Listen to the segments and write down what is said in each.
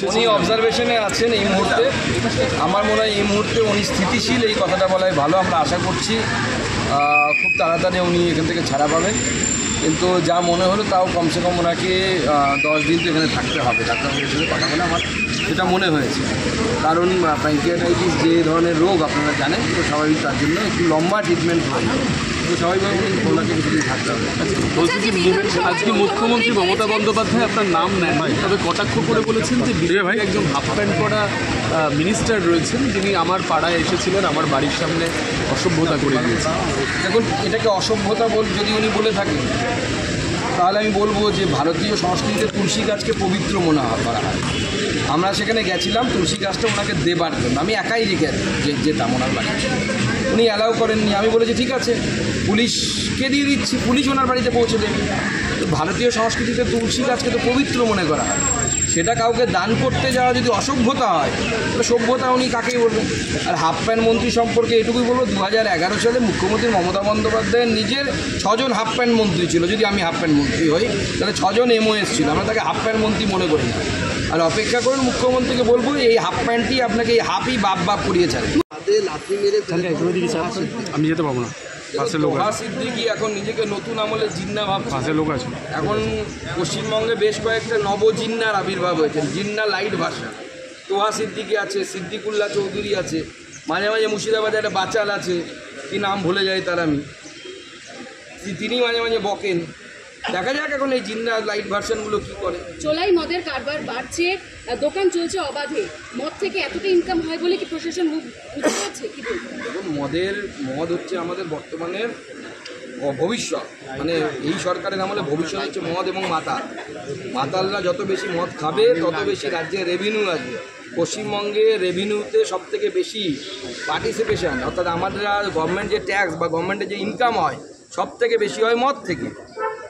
উনি অবজারভেশনে আছেন এই মুহূর্তে। আমার মনে হয় এই মুহূর্তে উনি স্থিতিশীল, এই কথাটা বলাই ভালো। আমরা আশা করছি খুব তাড়াতাড়ি উনি এখান থেকে ছাড়া পাবেন। কিন্তু যা মনে হলো তাও কমসে কম ওনাকে 10 দিন তো এখানে থাকতে হবে। ডাক্তারবাবুর সাথে কথা বলে আমার সেটা মনে হয়েছে। কারণ প্যানক্রিয়াটাইটিস যে ধরনের রোগ আপনারা জানেন, তো স্বাভাবিক তার জন্য একটু লম্বা ট্রিটমেন্ট হয়, তো স্বাভাবিকভাবে ওনাকে কিছুদিন থাকতে হবে। বলছি যে আজকে মুখ্যমন্ত্রী মমতা বন্দ্যোপাধ্যায় আপনার নাম নেন, তবে কটাক্ষ করে বলেছেন যে বিজয় একজন হাফ প্যান্ট পরা মিনিস্টার রয়েছেন, যিনি আমার পাড়ায় এসেছিলেন, আমার বাড়ির সামনে অসভ্যতা করে দিয়েছেন। দেখুন, এটাকে অসভ্যতা যদি উনি বলে থাকেন, তাহলে আমি বলবো যে ভারতীয় সংস্কৃতিতে তুলসী গাছকে পবিত্র মনে করা হয়। আমরা সেখানে গেছিলাম তুলসী গাছটা ওনাকে দেবার জন্য, আমি একাই রেখে যেতাম ওনার বাড়ি। উনি অ্যালাউ করেননি। আমি বলেছি ঠিক আছে, পুলিশকে দিয়ে দিচ্ছি, পুলিশ ওনার বাড়িতে পৌঁছে দেবে। তো ভারতীয় সংস্কৃতিতে তুলসী গাছকে তো পবিত্র মনে করা হয়, সেটা কাউকে দান করতে যাওয়া যদি অসভ্যতা হয়, তাহলে সভ্যতা উনি কাকেই বলবেন। আর হাফ প্যান্ট মন্ত্রী সম্পর্কে এটুকুই বলবো, 2011 সালে মুখ্যমন্ত্রী মমতা বন্দ্যোপাধ্যায়ের নিজের 6 জন হাফ প্যান্ট মন্ত্রী ছিল। যদি আমি হাফ প্যান্ট মন্ত্রী হই, তাহলে 6 জন এমওএস ছিল। আমরা তাকে হাফ প্যান্ট মন্ত্রী মনে করি না। আর অপেক্ষা করুন, মুখ্যমন্ত্রীকে বলবো এই হাফ প্যান্টই আপনাকে এই হাফই বাপ করিয়েছেন। আমি যেতে পারবো না। সিদ্দিকি এখন নিজেকে নতুন আমলে জিন্না ভাবছে। লোক আছে এখন পশ্চিমবঙ্গে বেশ কয়েকটা নব জিন্নার আবির্ভাব হয়েছে, জিন্না লাইট ভাষা। তোহা সিদ্দিকি আছে, সিদ্দিকুল্লাহ চৌধুরী আছে, মাঝে মাঝে মুর্শিদাবাদে একটা বাচাল আছে, কি নাম ভুলে যাই তার আমি, তিনি মাঝে মাঝে বকেন। দেখা যাক এখন এই জিন্না লাইট ভার্সনগুলো কী করে। চোলাই মদের কারবার বাড়ছে, দোকান চলছে অবাধে। মদ থেকে এতটা ইনকাম হয় বলে কি প্রশাসন বুঝতে পারছে? কি বলবেন? দেখুন, মদ হচ্ছে আমাদের বর্তমানের ভবিষ্যৎ। মানে এই সরকারের আমলে ভবিষ্যৎ হচ্ছে মদ এবং মাতালরা যত বেশি মদ খাবে, তত বেশি রাজ্যে রেভিনিউ আসবে। পশ্চিমবঙ্গে রেভিনিউতে সবথেকে বেশি পার্টিসিপেশন, অর্থাৎ আমাদের গভর্নমেন্ট যে ট্যাক্স বা গভর্নমেন্টের যে ইনকাম হয়, সব থেকে বেশি হয় মদ থেকে।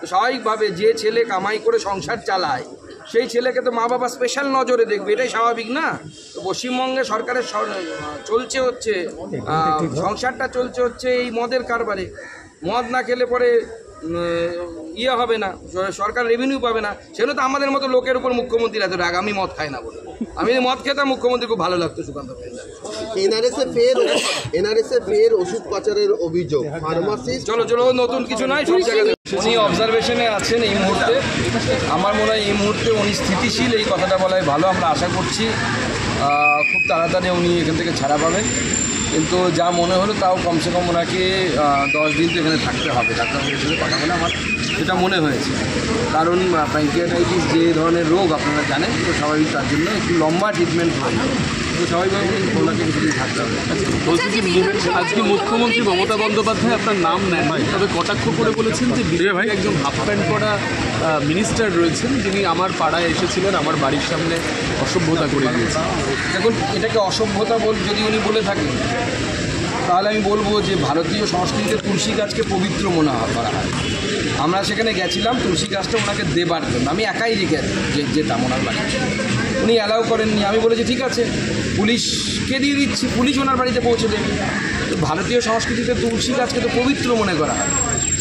তো স্বাভাবিকভাবে যে ছেলে কামাই করে সংসার চালায়, সেই ছেলেকে তো মা বাবা স্পেশাল নজরে দেখবে, এটাই স্বাভাবিক না? তো পশ্চিমবঙ্গে সরকারের সংসারটা চলছে হচ্ছে এই মদের কারবারে। মদ না খেলে পরে হবে না, সরকার রেভিনিউ পাবে না। সেজন্য তো আমাদের মতো লোকের উপর মুখ্যমন্ত্রীর এত রাগ। আমি মদ খাই না বলে, আমি মদ খেতাম, মুখ্যমন্ত্রী খুব ভালো লাগতো সুকান্ত। এনআরএসএ ফের ওষুধ পাচারের অভিযোগ, ফার্মাসিস্ট। চলো নতুন কিছু নয়, সব জায়গায় উনি অবজারভেশনে আছেন এই মুহূর্তে। আমার মনে হয় এই মুহূর্তে উনি স্থিতিশীল, এই কথাটা বলাই ভালো। আমরা আশা করছি খুব তাড়াতাড়ি উনি এখান থেকে ছাড়া পাবেন। কিন্তু যা মনে হলো তাও কমসে কম ওনাকে 10 দিন তো এখানে থাকতে হবে। ডাক্তারবাবুর সাথে কথা বলে আমার সেটা মনে হয়েছে। কারণ প্যানক্রিয়াটাইটিস যে ধরনের রোগ আপনারা জানেন, তো স্বাভাবিক তার জন্য একটু লম্বা ট্রিটমেন্ট হয়, তো স্বাভাবিকভাবে ওনাকে কিছুদিন থাকতে হবে। বলছি যে আজকে মুখ্যমন্ত্রী মমতা বন্দ্যোপাধ্যায় আপনার নাম নেন, তবে কটাক্ষ করে বলেছেন যে বিজয় একজন হাফ প্যান্ট পরা মিনিস্টার রয়েছেন, যিনি আমার পাড়ায় এসেছিলেন, আমার বাড়ির সামনে অসভ্যতা করে দিয়েছেন। দেখুন, এটাকে অসভ্যতা যদি উনি বলে থাকেন, তাহলে আমি বলবো যে ভারতীয় সংস্কৃতিতে তুলসী গাছকে পবিত্র মনে করা হয়। আমরা সেখানে গেছিলাম তুলসী গাছটা ওনাকে দেবার জন্য, আমি একাই রেখে যেতাম ওনার বাড়ি। উনি অ্যালাউ করেননি। আমি বলেছি ঠিক আছে, পুলিশকে দিয়ে দিচ্ছি, পুলিশ ওনার বাড়িতে পৌঁছে দেবে। তো ভারতীয় সংস্কৃতিতে তুলসী গাছকে তো পবিত্র মনে করা হয়,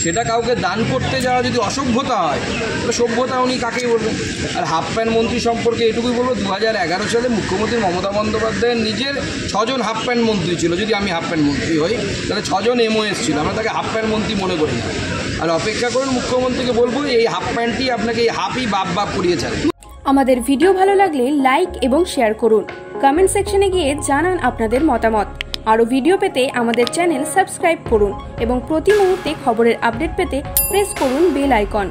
সেটা কাউকে দান করতে যাওয়া যদি অসভ্যতা হয়, তাহলে সভ্যতা উনি কাকেই বলবেন। আর হাফ প্যান্ট মন্ত্রী সম্পর্কে এটুকুই বলবো, 2011 সালে মুখ্যমন্ত্রী মমতা বন্দ্যোপাধ্যায়ের নিজের 6 জন হাফ প্যান্ট মন্ত্রী ছিল। যদি আমি হাফ প্যান্ট মন্ত্রী হই, তাহলে 6 জন এমওএস ছিল। আমরা তাকে হাফ প্যান্ট মন্ত্রী মনে করি না। আর অপেক্ষা করুন, মুখ্যমন্ত্রীকে বলবো এই হাফ প্যান্টই আপনাকে এই হাফই বাপ করিয়েছেন। আমাদের ভিডিও ভালো লাগলে লাইক এবং শেয়ার করুন। কমেন্ট সেকশনে গিয়ে জানান আপনাদের মতামত। আরও ভিডিও পেতে আমাদের চ্যানেল সাবস্ক্রাইব করুন এবং প্রতি মুহূর্তে খবরের আপডেট পেতে প্রেস করুন বেল আইকন।